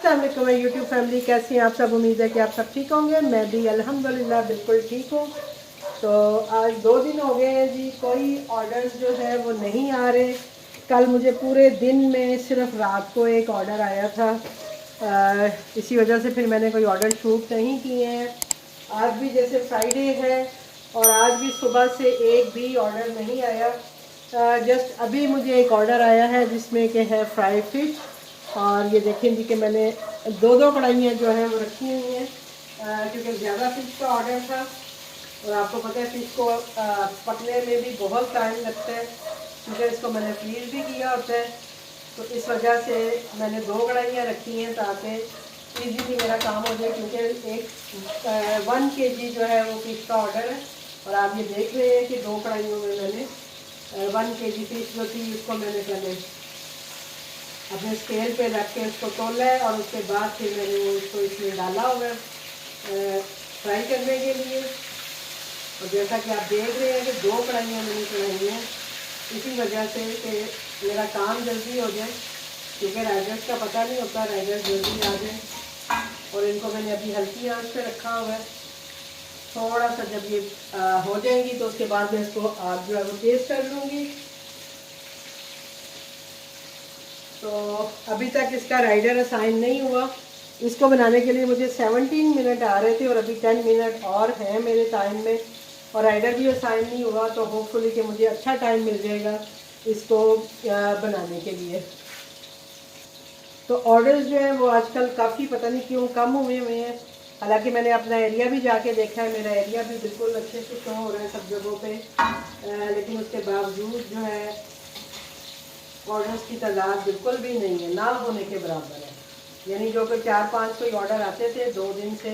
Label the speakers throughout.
Speaker 1: अस्सलामुअलैकुम YouTube family, कैसी हैं आप सब। उम्मीद है कि आप सब ठीक होंगे। मैं भी अल्हम्दुलिल्लाह बिल्कुल ठीक हूँ। तो आज 2 दिन हो गए हैं जी, कोई ऑर्डर्स जो है वो नहीं आ रहे। कल मुझे पूरे दिन में सिर्फ रात को एक ऑर्डर आया था। इसी वजह से फिर मैंने कोई ऑर्डर शूट नहीं किए हैं। आज भी जैसे फ्राइडे है और आज भी सुबह से एक भी ऑर्डर नहीं आया। जस्ट अभी मुझे एक ऑर्डर आया है जिसमें कि है फ्राई फिश। और ये देखें जी कि मैंने दो कढ़ाइयाँ जो है वो रखी हुई हैं, क्योंकि ज़्यादा फ़िश का ऑर्डर था। और आपको पता है फ़िश को पकने में भी बहुत टाइम लगता है, क्योंकि इसको मैंने फ्रीज भी किया होता है। तो इस वजह से मैंने 2 कढ़ाइयाँ रखी हैं ताकि ईजीली मेरा काम हो जाए, क्योंकि एक 1 kg जो है वो फ़िश का ऑर्डर है। और आप ये देख रहे हैं कि 2 कढ़ाइयों में मैंने 1 kg फ़िश जो थी उसको मैंने पहले अपने स्केल पे रख के उसको तोला है और उसके बाद फिर मैंने वो उसको इसमें डाला हुआ है फ्राई करने के लिए। और जैसा कि आप देख रहे हैं कि 2 कढ़ाइयाँ मैंने चढ़ाई हैं, इसी वजह से कि मेरा काम जल्दी हो जाए, क्योंकि राइडर्स का पता नहीं होता, राइडर्स जल्दी आ जाए। और इनको मैंने अभी हल्की आंच पे रखा हुआ है। थोड़ा सा जब ये हो जाएंगी तो उसके बाद मैं इसको आग जो है वो तेज़ कर लूँगी। तो अभी तक इसका राइडर असाइन नहीं हुआ। इसको बनाने के लिए मुझे 17 मिनट आ रहे थे और अभी 10 मिनट और हैं मेरे टाइम में, और राइडर भी असाइन नहीं हुआ। तो होपफुली कि मुझे अच्छा टाइम मिल जाएगा इसको बनाने के लिए। तो ऑर्डर्स जो हैं वो आजकल काफ़ी पता नहीं क्यों कम हुए हैं। हालांकि मैंने अपना एरिया भी जाके देखा है, मेरा एरिया भी बिल्कुल अच्छे से शो हो रहा है सब जगहों पे, लेकिन उसके बावजूद जो है ऑर्डर्स की तादाद बिल्कुल भी नहीं है, ना होने के बराबर है। यानी जो कि 4-5 कोई ऑर्डर आते थे 2 दिन से,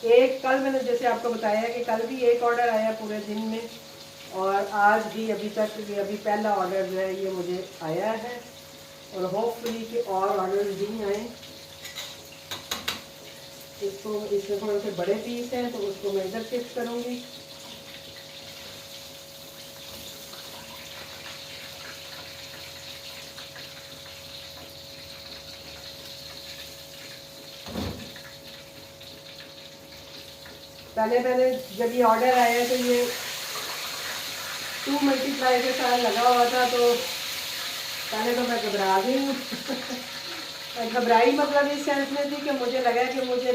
Speaker 1: एक कल मैंने जैसे आपको बताया कि कल भी एक ऑर्डर आया पूरे दिन में, और आज भी अभी तक ये अभी पहला ऑर्डर जो है ये मुझे आया है। और होपफुली कि और ऑर्डर नहीं आए। इसको इसमें थोड़े से बड़े पीस हैं तो उसको मैं इधर शिफ्ट करूँगी। पहले मैंने जब ये ऑर्डर आया तो ये 2 मल्टीप्लाई के साथ लगा हुआ था, तो पहले तो मैं घबरा गई हूँ घबराई मतलब इस सेंस में थी कि मुझे लगा कि मुझे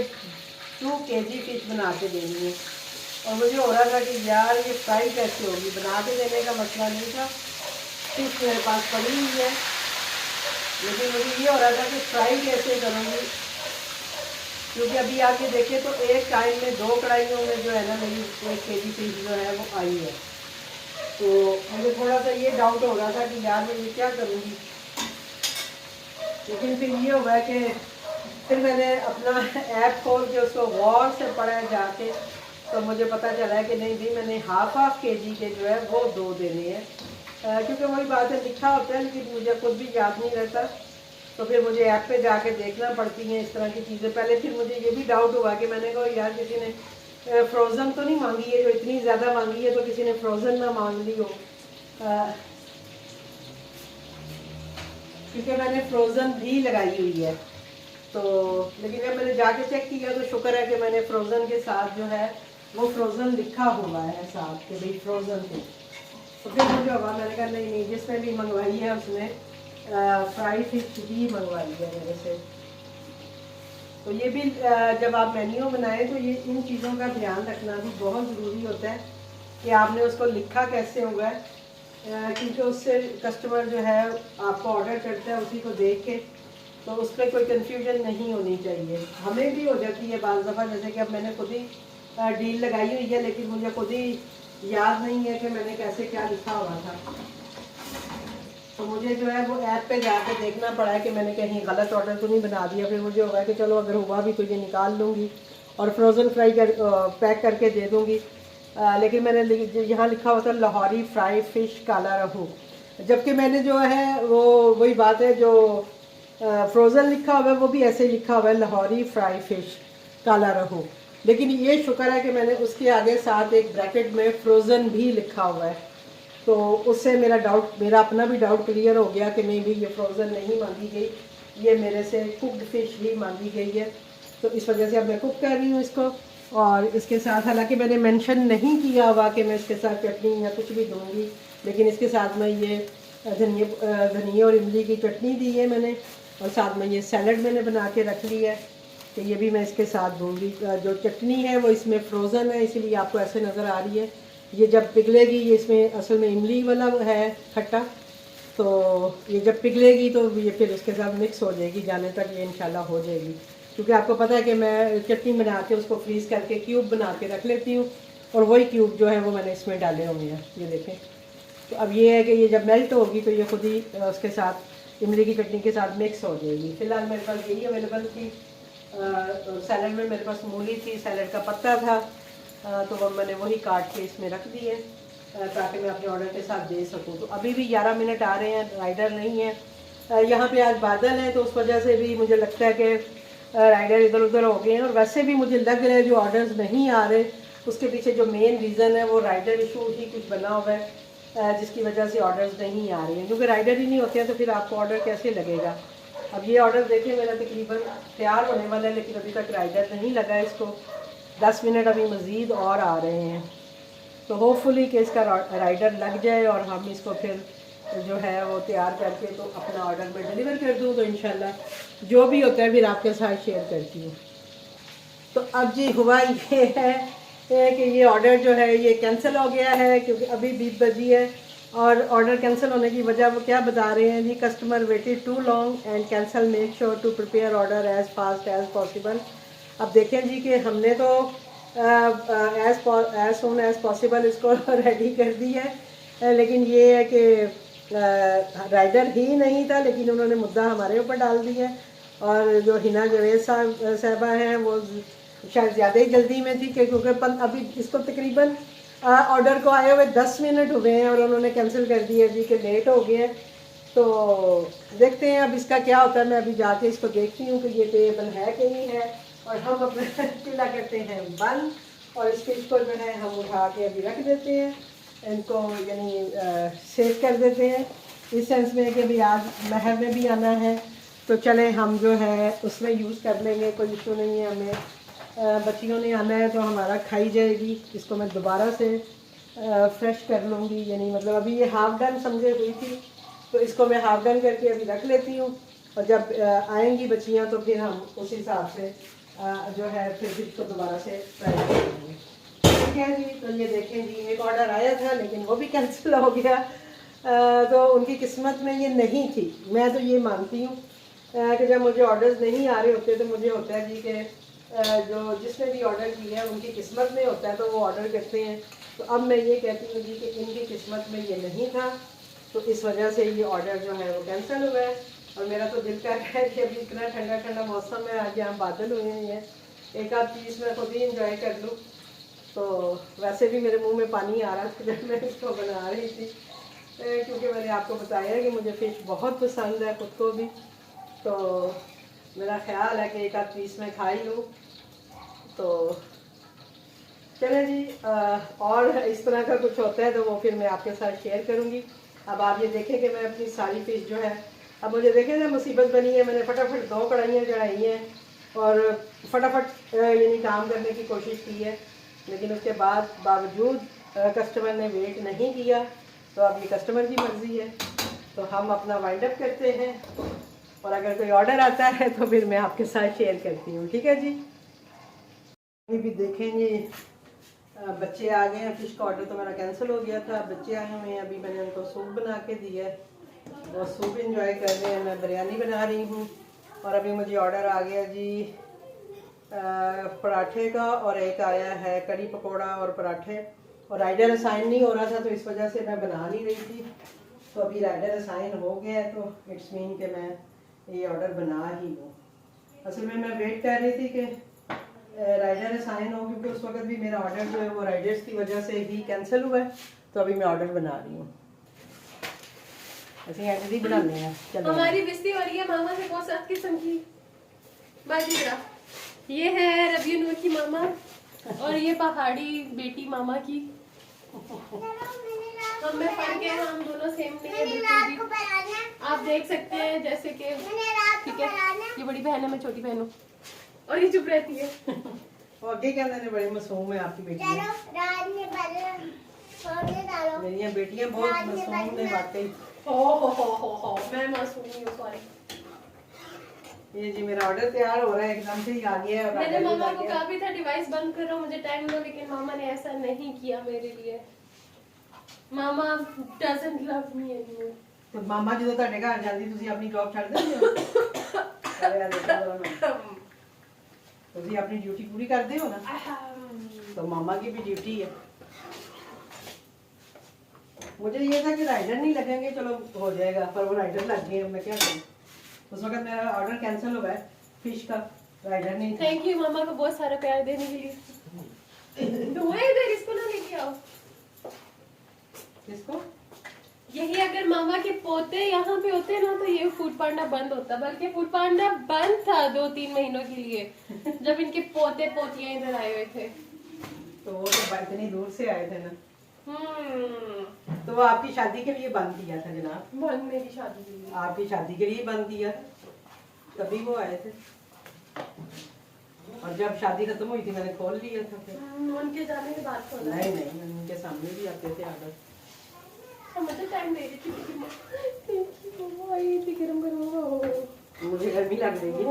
Speaker 1: 2 kg फिश बना के देनी है। और मुझे हो रहा था कि यार ये फ्राई कैसे होगी। बना के देने का मसला नहीं था, फिश मेरे पास पड़ी हुई है, लेकिन मुझे ये हो रहा था कि फ्राई कैसे करूँगी। क्योंकि अभी आप ये देखें तो एक टाइम में 2 कढ़ाइयों में जो है ना मेरी 1 kg फिश जो है वो आई है। तो मुझे थोड़ा सा ये डाउट हो रहा था कि यार मैं ये क्या करूँगी। लेकिन फिर ये हुआ कि फिर मैंने अपना ऐप खोल के उसको गौर से पढ़ा जाके, तो मुझे पता चला है कि नहीं भी मैंने हाफ kg के जो है वो 2 देने हैं। क्योंकि वही बात है, लिखा होता है लेकिन मुझे खुद भी याद नहीं रहता, तो फिर मुझे ऐप पे जाके देखना पड़ती हैं इस तरह की चीज़ें। पहले फिर मुझे ये भी डाउट हुआ कि मैंने कहा यार किसी ने फ्रोज़न तो नहीं मांगी है, जो इतनी ज़्यादा मांगी है तो किसी ने फ्रोज़न ना मांग ली हो, क्योंकि मैंने फ्रोज़न भी लगाई हुई है। तो लेकिन जब मैंने जाके चेक किया तो शुक्र है कि मैंने फ्रोज़न के साथ जो है वो फ्रोज़न लिखा हुआ है साथ के भाई फ्रोज़न थे। तो फिर मुझे हुआ, मैंने कहा नहीं नहीं, जिसने भी मंगवाई है उसने फ्राई फिश ही मंगवाई है मेरे से। तो ये भी जब आप मेन्यू बनाएं तो ये इन चीज़ों का ध्यान रखना भी बहुत ज़रूरी होता है कि आपने उसको लिखा कैसे हुआ है, क्योंकि उससे कस्टमर जो है आपको ऑर्डर करता है उसी को देख के, तो उस पर कोई कन्फ्यूजन नहीं होनी चाहिए। हमें भी हो जाती है बाज़ दफ़ा, जैसे कि अब मैंने खुद ही डील लगाई हुई है, लेकिन मुझे खुद ही याद नहीं है कि मैंने कैसे क्या लिखा हुआ था। तो मुझे जो है वो ऐप पे जाके देखना पड़ा है कि मैंने कहीं गलत ऑर्डर तो नहीं बना दिया। फिर मुझे होगा कि चलो अगर हुआ भी तो ये निकाल लूँगी और फ्रोज़न फ्राई कर पैक करके दे दूँगी। लेकिन मैंने यहाँ लिखा हुआ था लाहौरी फ्राई फ़िश काला रहू, जबकि मैंने जो है वो वही बात है, जो फ्रोज़न लिखा हुआ है वो भी ऐसे ही लिखा हुआ है लाहौरी फ्राई फ़िश काला रहू। लेकिन ये शुक्र है कि मैंने उसके आगे साथ एक ब्रैकेट में फ्रोज़न भी लिखा हुआ है, तो उससे मेरा अपना भी डाउट क्लियर हो गया कि नहीं भी ये फ्रोज़न नहीं मांगी गई। ये मेरे से कुकड फ़िश ही मांगी गई है, तो इस वजह से अब मैं कुक कर रही हूँ इसको। और इसके साथ हालांकि मैंने मेंशन नहीं किया हुआ कि मैं इसके साथ चटनी या कुछ भी दूँगी, लेकिन इसके साथ मैं ये धनिया और इमली की चटनी दी है मैंने, और साथ में ये सैलड मैंने बना के रख ली है, तो ये भी मैं इसके साथ दूँगी। जो चटनी है वो इसमें फ्रोज़न है, इसीलिए आपको ऐसे नज़र आ रही है। ये जब पिघलेगी, ये इसमें असल में इमली वाला है खट्टा, तो ये जब पिघलेगी तो ये फिर उसके साथ मिक्स हो जाएगी, जाने तक ये इंशाल्लाह हो जाएगी। क्योंकि आपको पता है कि मैं चटनी बना के उसको फ्रीज़ करके क्यूब बना के रख लेती हूँ, और वही क्यूब जो है वो मैंने इसमें डाले हुए हैं, ये देखें। तो अब ये है कि ये जब मेल्ट होगी तो ये खुद ही उसके साथ इमली की चटनी के साथ मिक्स हो जाएगी। फ़िलहाल मेरे पास यही अवेलेबल थी। सैलड में मेरे पास मूली थी, सैलड का पत्ता था, तो वो मैंने वही काट के इसमें रख दिए ताकि मैं अपने ऑर्डर के साथ दे सकूं। तो अभी भी 11 मिनट आ रहे हैं, राइडर नहीं है। यहाँ पे आज बादल है, तो उस वजह से भी मुझे लगता है कि राइडर इधर उधर हो गए हैं। और वैसे भी मुझे लग रहा है जो ऑर्डर्स नहीं आ रहे उसके पीछे जो मेन रीज़न है वो राइडर इशू ही कुछ बना हुआ है, जिसकी वजह से ऑर्डर्स नहीं आ रही हैं। क्योंकि राइडर ही नहीं होते हैं तो फिर आपको ऑर्डर कैसे लगेगा। अब ये ऑर्डर देखिए मेरा तकरीबन तैयार होने वाला है, लेकिन अभी तक राइडर नहीं लगा है इसको। 10 मिनट अभी मज़ीद और आ रहे हैं, तो होपफुली कि इसका राइडर लग जाए और हम इसको फिर जो है वो तैयार करके तो अपना ऑर्डर में डिलीवर कर दूँ, तो इंशाल्लाह जो भी होता है फिर आपके साथ शेयर करती हूँ। तो अब जी हुआ ये है कि ये ऑर्डर जो है ये कैंसिल हो गया है, क्योंकि अभी 20 बजी है। और ऑर्डर कैंसिल होने की वजह वो क्या बता रहे हैं जी, customer waited too long and cancel, make sure to prepare order as fast as possible. अब देखें जी कि हमने तो एज सून एज पॉसिबल इसको रेडी कर दी है, लेकिन ये है कि राइडर ही नहीं था, लेकिन उन्होंने मुद्दा हमारे ऊपर डाल दी है। और जो हिना जवेद साहबा हैं वो शायद ज़्यादा ही जल्दी में थी, क्योंकि अभी इसको तकरीबन ऑर्डर को आए हुए 10 मिनट हुए हैं और उन्होंने कैंसिल कर दिया जी कि लेट हो गए। तो देखते हैं अब इसका क्या होता है। मैं अभी जाके इसको देखती हूँ कि ये टेबल है कि नहीं है, और हम अपना चूल्हा करते हैं बंद, और इस फिश को जो है हम उठा के अभी रख देते हैं, इनको यानी सेव कर देते हैं, इस सेंस में कि अभी आज महर में भी आना है, तो चले हम जो है उसमें यूज़ कर लेंगे, कोई इशू नहीं है। हमें बच्चियों ने आना है तो हमारा खाई जाएगी। इसको मैं दोबारा से फ्रेश कर लूँगी, यानी मतलब अभी ये हाफ डन समझे हुई थी, तो इसको मैं हाफ डन करके अभी रख लेती हूँ, और जब आएंगी बच्चियाँ तो फिर हम उस हिसाब से जो है फिर इसको दोबारा से फ्राई कर लेंगे। ठीक है जी। तो ये देखें जी, एक ऑर्डर आया था लेकिन वो भी कैंसिल हो गया, तो उनकी किस्मत में ये नहीं थी। मैं तो ये मानती हूँ कि जब मुझे ऑर्डर्स नहीं आ रहे होते तो मुझे होता है जी कि जो जिसने भी ऑर्डर किया है उनकी किस्मत में होता है, तो वो ऑर्डर करते हैं। तो अब मैं ये कहती हूँ जी कि इनकी किस्मत में ये नहीं था, तो इस वजह से ये ऑर्डर जो है वो कैंसिल हुआ है। और मेरा तो दिल कर रहा है कि अभी इतना ठंडा ठंडा मौसम है, आज यहाँ बादल हुए हैं, एक आध चीज़ मैं खुद ही इंजॉय कर लूँ। तो वैसे भी मेरे मुंह में पानी आ रहा था जब मैं इसको बना रही थी, क्योंकि मैंने आपको बताया कि मुझे फ़िश बहुत पसंद है खुद को भी, तो मेरा ख्याल है कि एक आध पीस में खा ही लूँ। तो चलें जी, और इस तरह का कुछ होता है तो वो फिर मैं आपके साथ शेयर करूँगी। अब आप ये देखें कि मैं अपनी सारी फ़िश जो है, अब मुझे देखें ना मुसीबत बनी है, मैंने फटाफट 2 कढ़ाइयाँ चढ़ाई हैं और फटाफट यानी काम करने की कोशिश की है, लेकिन उसके बावजूद कस्टमर ने वेट नहीं किया। तो अब ये कस्टमर की मर्ज़ी है, तो हम अपना वाइंड अप करते हैं, और अगर कोई ऑर्डर आता है तो फिर मैं आपके साथ शेयर करती हूँ। ठीक है जी। अभी भी देखेंगे बच्चे आ गए हैं, फ़िश का ऑर्डर तो मेरा कैंसिल हो गया था, बच्चे आए हुए हैं, अभी मैंने उनको सूप बना के दिया है, वो सूप इंजॉय कर रहे हैं, मैं बिरयानी बना रही हूँ। और अभी मुझे ऑर्डर आ गया जी पराठे का, और एक आया है कड़ी पकोड़ा और पराठे, और राइडर असाइन नहीं हो रहा था तो इस वजह से मैं बना नहीं रही थी। तो अभी राइडर असाइन हो गया है, तो इट्स मीन कि मैं ये ऑर्डर बना ही लूँ। असल में मैं वेट कर रही थी कि राइडर असाइन हो, क्योंकि उस वक्त भी मेरा ऑर्डर जो है वो राइडर्स की वजह से ही कैंसिल हुआ है। तो अभी मैं ऑर्डर बना रही हूँ, ऐसे ऐसे ही बनाने हैं।
Speaker 2: हमारी बेइज्जती हो रही है मामा से बहुत सात किस्म की बाजी। ये है रबी नूर की मामा, और ये पहाड़ी बेटी मामा की। हम में फर्क है, हम दोनों सेम नहीं है बिल्कुल भी। आप देख सकते हैं जैसे कि ठीक है, ये बड़ी बहन है, मैं छोटी बहन हूँ और ये चुप रहती है।
Speaker 1: और आगे कहते हैं बड़े मासूम है आपकी बेटियां। मेरी बेटियां बहुत मासूम है वाकई।
Speaker 2: हो मैं मासूम नहीं हूँ, सॉरी।
Speaker 1: ये जी मेरा ऑर्डर तैयार हो रहा है, एकदम से ही आ गया है।
Speaker 2: मैंने मामा को कहा भी था डिवाइस बंद करो, मुझे टाइम दो, लेकिन मामा ने ऐसा नहीं किया मेरे लिए। मामा डजंट लव मी एनीमोर।
Speaker 1: तो मामा ਜਦੋਂ ਤੁਹਾਡੇ ਘਰ ਜਾਂਦੀ ਤੁਸੀਂ ਆਪਣੀ ਜੌਬ ਛੱਡ ਦਿੰਦੇ ਹੋ? ਅਰੇ ਆ ਦੇਖੋ ਤੁਸੀਂ अपनी ड्यूटी पूरी करते हो ना, तो मामा की भी ड्यूटी है। मुझे ये था कि राइडर नहीं लगेंगे, चलो हो जाएगा, पर वो राइडर लग गए। मैं क्या करूँ, उस वक्त मेरा ऑर्डर कैंसिल हुआ है फिश का, राइडर नहीं था।
Speaker 2: थैंक यू मामा को बहुत सारा प्यार देने के लिए। धुएं इधर, इसको ना लेके आओ।
Speaker 1: किसको?
Speaker 2: यही अगर मामा के पोते यहाँ पे होते ना तो ये फूड पांडा बंद होता, बल्कि फूड पांडा बंद था 2-3 महीनों के लिए जब इनके पोते पोतियां इधर आए हुए थे।
Speaker 1: तो वो तो इतनी दूर से आए थे ना, तो वो आपकी शादी के लिए बंद किया था जनाब।
Speaker 2: बंद मेरी शादी के लिए,
Speaker 1: आपकी शादी के लिए बंद किया था, तभी वो आए थे। और जब शादी खत्म हुई थी मैंने खोल लिया था फिर।
Speaker 2: उनके जाने के बाद खोला।
Speaker 1: नहीं नहीं, उनके सामने भी आते थे ऑर्डर।
Speaker 2: मुझे टाइम दे रही थी, ये थी गरम गरम।
Speaker 1: मुझे गर्मी लग रही है।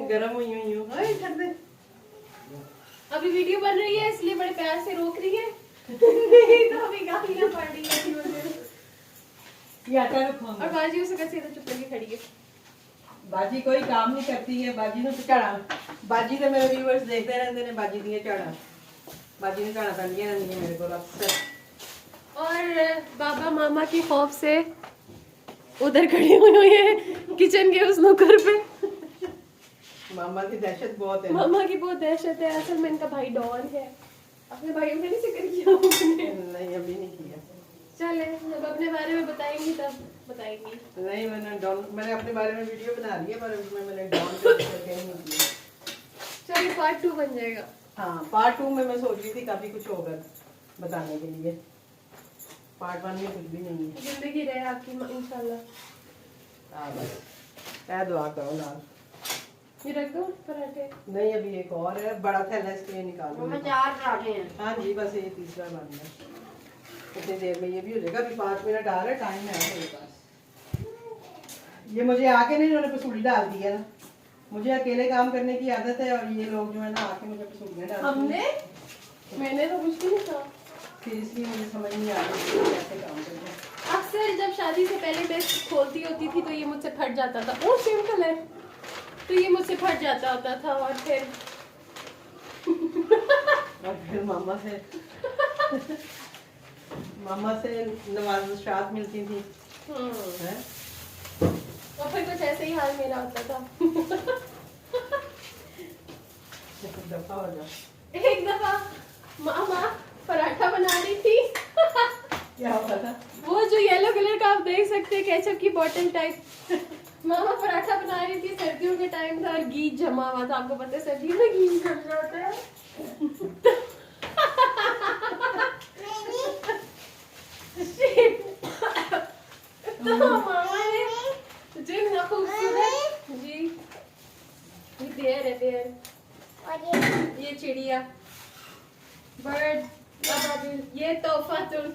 Speaker 1: गरम हुई हुई हूँ। ठंड दे।
Speaker 2: अभी वीडियो बन रही है इसलिए बड़े प्यार से रोक रही है। नहीं तो अभी गालियां पड़ रही है।
Speaker 1: ये आटा रखो।
Speaker 2: और बाजी उसे कैसे इधर चुप करके खड़ी है।
Speaker 1: बाजी कोई काम नहीं करती है, बाजी ने झाड़ा, बाजी तो मेरे व्यूअर्स देखते रहते हैं, बाजी दी झाड़ा, बाजी ने झाड़ा पैंदियां रहंदियां मेरे को अक्सर।
Speaker 2: और बाबा मामा की खौफ से उधर खड़ी हुई है किचन के उस नुकर पे।
Speaker 1: मामा की दहशत बहुत है।
Speaker 2: मामा की बहुत दहशत है। असल में इनका भाई डॉन है। अपने भाइयों का नहीं जिक्र किया आपने?
Speaker 1: नहीं अभी नहीं किया।
Speaker 2: चले जब अपने बारे में बताएंगी तब बताएंगी।
Speaker 1: नहीं मैंने अपने बारे में वीडियो बना ली है, पर उसमें मैंने डॉन पे नहीं किया।
Speaker 2: चलिए पार्ट 2 बन जाएगा।
Speaker 1: हाँ पार्ट 2 में मैं सोच रही थी काफी कुछ होगा बताने के लिए, पार्ट 1 में कुछ भी नहीं है।
Speaker 2: जिंदगी रहे आपकी इंशाल्लाह।
Speaker 1: हाँ बस ऐ दुआ करो ना।
Speaker 2: ये रख दो पराठे।
Speaker 1: नहीं अभी एक और है, बड़ा थैला इसके निकालो।
Speaker 3: मैं 4 पराठे हैं।
Speaker 1: हाँ जी बस ये तीसरा बन गया, इतनी देर में ये भी हो जाएगा। अभी 5 मिनट आ रहा है, टाइम है मेरे पास। ये मुझे आके नहीं उन्होंने पसूड़ी डाल दी है ना, मुझे अकेले काम करने की आदत है, और ये लोग जो है ना आके मुझे पसूड़ियाँ डालते हैं।
Speaker 2: हमने मैंने तो कुछ भी नहीं कहा,
Speaker 1: फिर इसलिए मुझे समझ नहीं आ रही कि कैसे काम करना है।
Speaker 2: अक्सर जब शादी से पहले मैं खोलती होती थी तो ये मुझसे फट जाता था। वो सिंपल है, तो ये मुझसे फट जाता होता था। और
Speaker 1: फिर मामा से नवाज़शात मिलती थी। हैं?
Speaker 2: और फिर कुछ ऐसे ही हाल मेरा होता था।
Speaker 1: दफा हो जाओ।
Speaker 2: एक दफा मामा पराठा बना रही थी।
Speaker 1: क्या हुआ था?
Speaker 2: वो जो येलो कलर का आप देख सकते हैं केचप की बोतल टाइप, मामा पराठा बना रही थी। सर्दियों के टाइम था और घी जमा हुआ था। आपको पता है सर्दियों में घी जम जाता है। तो मामा ने जो इतना खूबसूरत जी ये देर है देर, और ये चिड़िया बर्ड, ये तोहफा तुम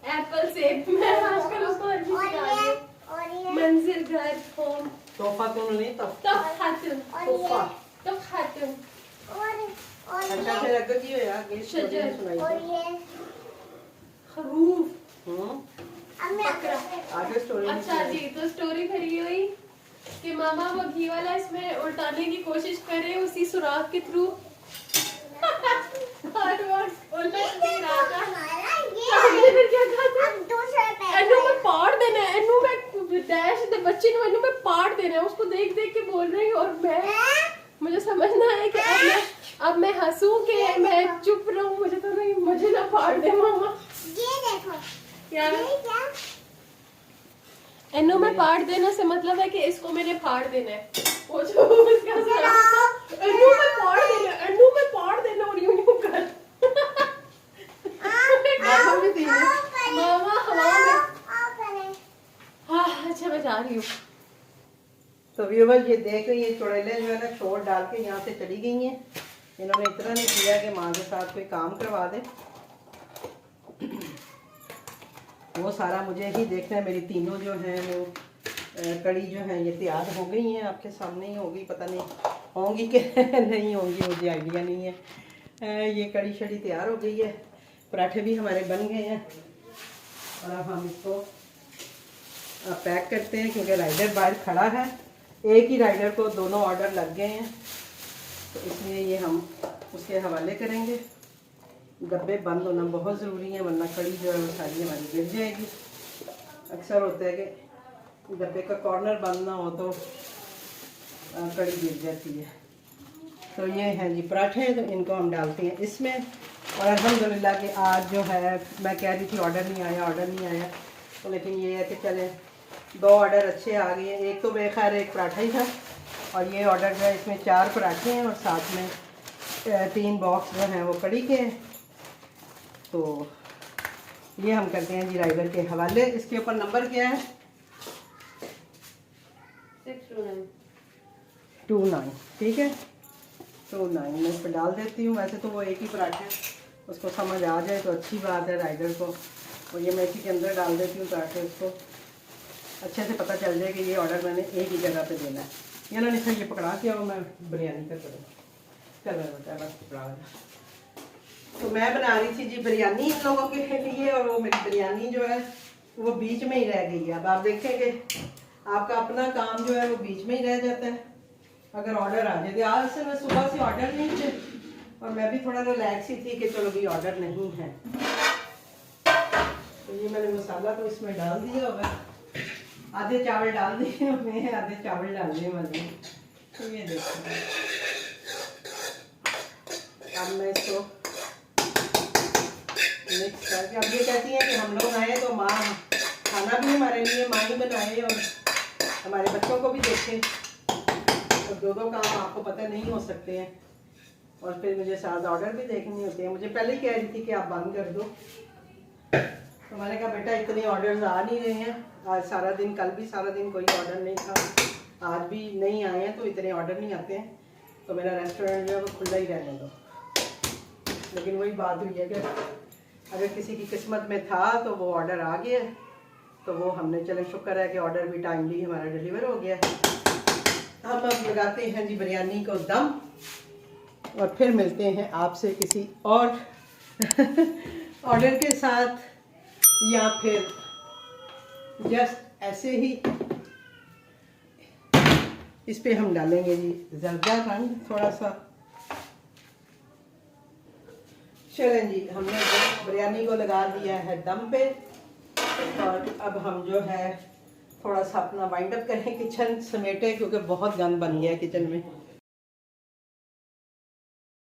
Speaker 2: एप्पल सेब। मैं आजकल उसको हर चीज सिखा रही हूँ। मंजिल घर होम
Speaker 1: तोहफा तुम नहीं
Speaker 2: तोहफा
Speaker 1: तोहफा।
Speaker 2: तुम
Speaker 1: अच्छा फिर अगर की हो यार ये स्टोरी
Speaker 2: शजर।
Speaker 1: सुनाई।
Speaker 2: खरूफ
Speaker 1: बकरा। आगे स्टोरी।
Speaker 2: अच्छा जी, तो स्टोरी फिर ये हुई कि मामा वो घी वाला इसमें उल्टाने की कोशिश करे उसी सुराख के थ्रू। और वो उल्ट नहीं रहा था। हमने फिर क्या कहा था? एनू में पाड़ देना है, एनू में डैश दे बच्चे ने एनू में पाड़ देना है। उसको देख देख के बोल रही हूँ, और मुझे समझना है कि अब मैं हंसूं कि मैं चुप रहूं। मुझे तो नहीं, मुझे ना फाड़ दे मामा।
Speaker 3: ये देखो
Speaker 2: क्या
Speaker 3: क्या
Speaker 2: एनू में फाड़ देने से मतलब है कि इसको मैंने फाड़ देना है। वो जो उसका एनू में फाड़ देना, एनू में फाड़ देना और यूं यूं कर। मामा हवा में। हाँ अच्छा मैं जा रही हूँ।
Speaker 1: तो व्यूवर ये देख रही है चुड़ैलें जो है ना शोर डाल के यहाँ से चली गई हैं। इन्होंने इतना नहीं किया कि माँ के साथ कोई काम करवा दे, वो सारा मुझे ही देखना है। मेरी तीनों जो हैं वो कड़ी जो है ये तैयार हो गई हैं, आपके सामने ही होगी, पता नहीं होंगी कि नहीं होंगी, मुझे आइडिया नहीं है। ये कड़ी शड़ी तैयार हो गई है, पराठे भी हमारे बन गए हैं और अब हम इसको पैक करते हैं क्योंकि राइडर बाहर खड़ा है। एक ही राइडर को दोनों ऑर्डर लग गए हैं, तो इसलिए ये हम उसके हवाले करेंगे। डब्बे बंद होना बहुत ज़रूरी है, वरना कड़ी जो है वो सारी हमारी गिर जाएगी। अक्सर होता है कि डब्बे का कॉर्नर बंद ना हो तो कड़ी गिर जाती है। तो ये हैं जी पराठे, तो इनको हम डालते हैं इसमें। और अल्हम्दुलिल्लाह कि आज जो है मैं कह रही थी ऑर्डर नहीं आया, तो लेकिन ये है कि चले 2 ऑर्डर अच्छे आ गए हैं। एक तो बेखैर एक पराठा ही था, और ये ऑर्डर जो है इसमें 4 पराठे हैं और साथ में 3 बॉक्स जो हैं वो कड़ी के हैं। तो ये हम करते हैं जी राइडर के हवाले। इसके ऊपर नंबर क्या है? 629। ठीक है, 29 मैं इस पर डाल देती हूँ। वैसे तो वो एक ही पराठा है, उसको समझ आ जाए तो अच्छी बात है राइडर को। और ये मैं इसी के अंदर डाल देती हूँ ताकि उसको अच्छे से पता चल जाए कि ये ऑर्डर मैंने एक ही जगह पे देना है। ये ना नहीं ये पकड़ा के और मैं बिरयानी का करूँ। चल रहा बस पकड़ा। तो मैं बना रही थी जी बिरयानी इन लोगों के लिए, और वो मेरी बिरयानी जो है वो बीच में ही रह गई है। अब आप देखेंगे आपका अपना काम जो है वो बीच में ही रह जाता है अगर ऑर्डर आ जाए। आज से मैं सुबह से ऑर्डर नहीं थे और मैं भी थोड़ा रिलैक्स ही थी कि चलो भी ऑर्डर नहीं है। तो ये मैंने मसाला तो इसमें डाल दिया होगा, आधे चावल डाल दिए मैंने, आधे चावल डालने वाले। तो ये देखो अब मैं इसको मिक्स करके, अब ये कहती है कि हम लोग आए तो माँ खाना भी हमारे लिए माँ ही बनाए और हमारे बच्चों को भी देखें। तो 2 काम आपको पता नहीं हो सकते हैं, और फिर मुझे साथ ऑर्डर भी देखने होते हैं। मुझे पहले ही कह रही थी कि आप बंद कर दो, तो मैंने कहा बेटा इतने ऑर्डर्स आ नहीं रहे हैं। आज सारा दिन, कल भी सारा दिन कोई ऑर्डर नहीं था, आज भी नहीं आए हैं, तो इतने ऑर्डर नहीं आते हैं, तो मेरा रेस्टोरेंट जो है वो खुला ही रहने दो। लेकिन वही बात हुई है कि अगर किसी की किस्मत में था तो वो ऑर्डर आ गया, तो वो हमने चले शुक्र है कि ऑर्डर भी टाइमली हमारा डिलीवर हो गया। हम अब लगाते हैं जी बिरयानी को दम, और फिर मिलते हैं आपसे किसी और ऑर्डर के साथ, या फिर जस्ट ऐसे ही। इस पे हम डालेंगे जी जर्दा रंग थोड़ा सा। चलें जी, हमने बिरयानी को लगा दिया है दम पे, और अब हम जो है थोड़ा सा अपना वाइंड अप करें, किचन समेटे, क्योंकि बहुत गंद बन गया है किचन में।